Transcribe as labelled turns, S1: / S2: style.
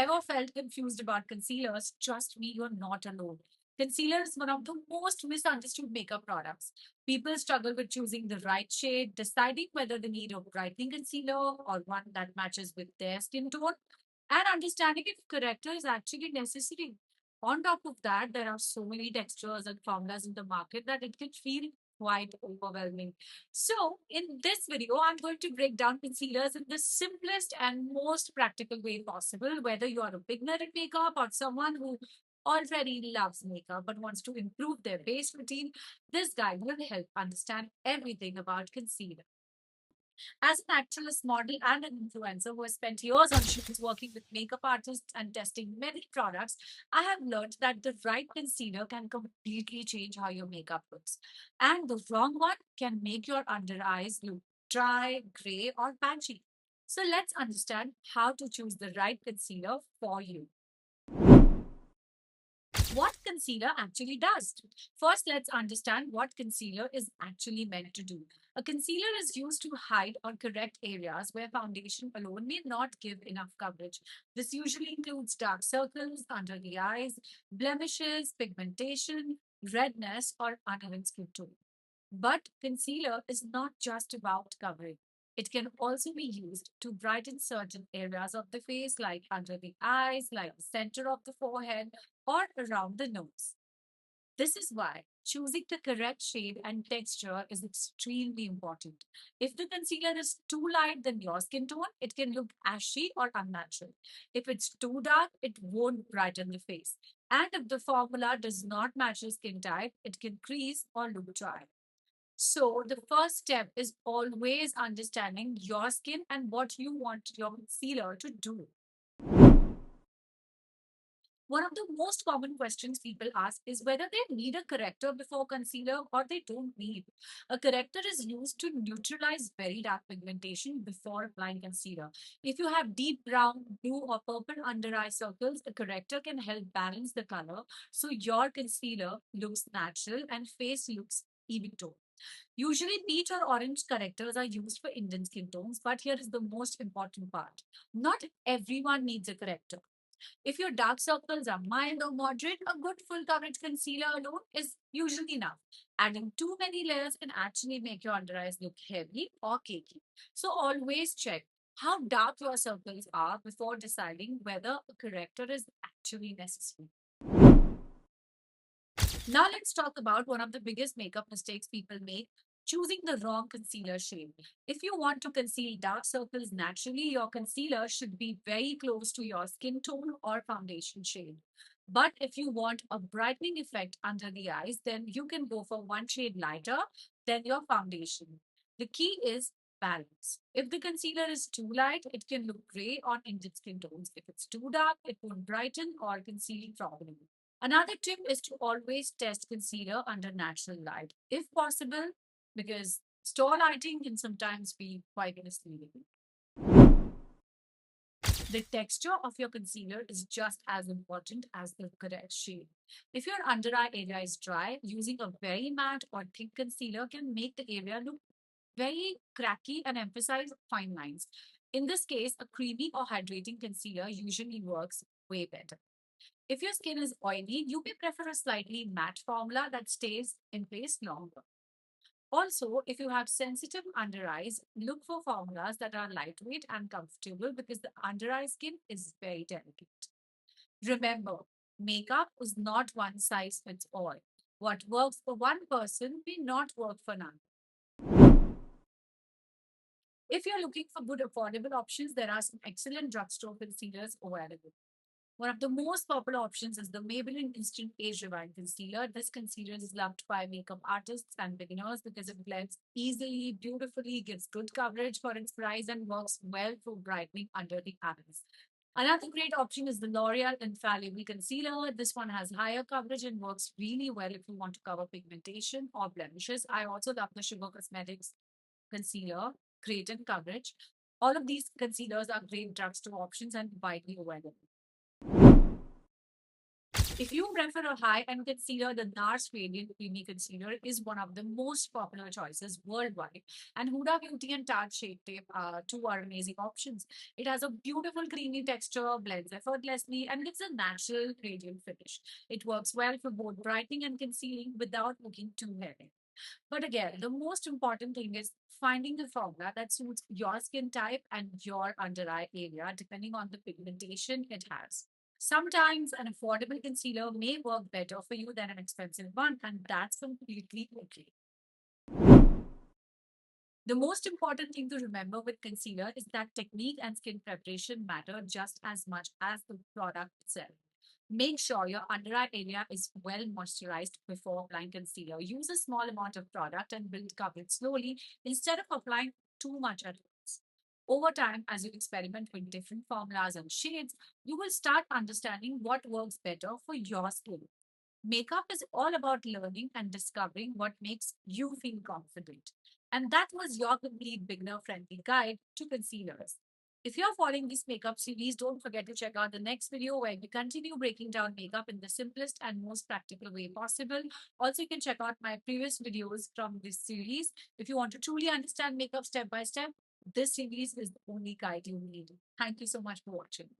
S1: ever felt confused about concealers, trust me, you're not alone. Concealer is one of the most misunderstood makeup products. People struggle with choosing the right shade, deciding whether they need a brightening concealer or one that matches with their skin tone, and understanding if corrector is actually necessary. On top of that, there are so many textures and formulas in the market that it can feel quite overwhelming. So, in this video, I'm going to break down concealers in the simplest and most practical way possible, whether you are a beginner in makeup or someone who already loves makeup but wants to improve their base routine. This guide will help understand everything about concealer. As an actress, model, and an influencer who has spent years on shoots working with makeup artists and testing many products, I have learned that the right concealer can completely change how your makeup looks. And the wrong one can make your under eyes look dry, gray, or patchy. So let's understand how to choose the right concealer for you. What concealer actually does. First, let's understand what concealer is actually meant to do. A concealer is used to hide or correct areas where foundation alone may not give enough coverage. This usually includes dark circles under the eyes, blemishes, pigmentation, redness, or uneven skin tone. But concealer is not just about covering. It can also be used to brighten certain areas of the face, like under the eyes, like the center of the forehead, or around the nose. This is why choosing the correct shade and texture is extremely important. If the concealer is too light than your skin tone, it can look ashy or unnatural. If it's too dark, it won't brighten the face. And if the formula does not match your skin type, it can crease or look dry. So, the first step is always understanding your skin and what you want your concealer to do. One of the most common questions people ask is whether they need a corrector before concealer or they don't need. A corrector is used to neutralize very dark pigmentation before applying concealer. If you have deep brown, blue, or purple under eye circles, a corrector can help balance the color so your concealer looks natural and face looks even tone. Usually, peach or orange correctors are used for Indian skin tones, but here is the most important part. Not everyone needs a corrector. If your dark circles are mild or moderate, a good full coverage concealer alone is usually enough. Adding too many layers can actually make your under eyes look heavy or cakey. So always check how dark your circles are before deciding whether a corrector is actually necessary. Now let's talk about one of the biggest makeup mistakes people make, choosing the wrong concealer shade. If you want to conceal dark circles naturally, your concealer should be very close to your skin tone or foundation shade. But if you want a brightening effect under the eyes, then you can go for one shade lighter than your foundation. The key is balance. If the concealer is too light, it can look gray on Indian skin tones. If it's too dark, it won't brighten or conceal properly. Another tip is to always test concealer under natural light, if possible, because store lighting can sometimes be quite misleading. The texture of your concealer is just as important as the correct shade. If your under eye area is dry, using a very matte or thick concealer can make the area look very cracky and emphasize fine lines. In this case, a creamy or hydrating concealer usually works way better. If your skin is oily, you may prefer a slightly matte formula that stays in place longer. Also, if you have sensitive under eyes, look for formulas that are lightweight and comfortable because the under eye skin is very delicate. Remember, makeup is not one size fits all. What works for one person may not work for another. If you're looking for good affordable options, there are some excellent drugstore concealers available. One of the most popular options is the Maybelline Instant Age Rewind Concealer. This concealer is loved by makeup artists and beginners because it blends easily, beautifully, gives good coverage for its price, and works well for brightening under the eyes. Another great option is the L'Oreal Infallible Concealer. This one has higher coverage and works really well if you want to cover pigmentation or blemishes. I also love the Sugar Cosmetics Concealer, great in coverage. All of these concealers are great drugstore options and widely available. If you prefer a high-end concealer, the NARS Radiant Creamy Concealer is one of the most popular choices worldwide. And Huda Beauty and Tarte Shade Tape are two are amazing options. It has a beautiful creamy texture, blends effortlessly, and gives a natural radiant finish. It works well for both brightening and concealing without looking too heavy. But again, the most important thing is finding the formula that suits your skin type and your under eye area, depending on the pigmentation it has. Sometimes an affordable concealer may work better for you than an expensive one, and that's completely okay. The most important thing to remember with concealer is that technique and skin preparation matter just as much as the product itself. Make sure your under eye area is well moisturized before applying concealer. Use a small amount of product and build coverage slowly instead of applying too much at once. Over time, as you experiment with different formulas and shades, you will start understanding what works better for your skin. Makeup is all about learning and discovering what makes you feel confident. And that was your complete beginner friendly guide to concealers. If you're following this makeup series, don't forget to check out the next video where we continue breaking down makeup in the simplest and most practical way possible. Also, you can check out my previous videos from this series. If you want to truly understand makeup step by step, this series is the only guide you need. Thank you so much for watching.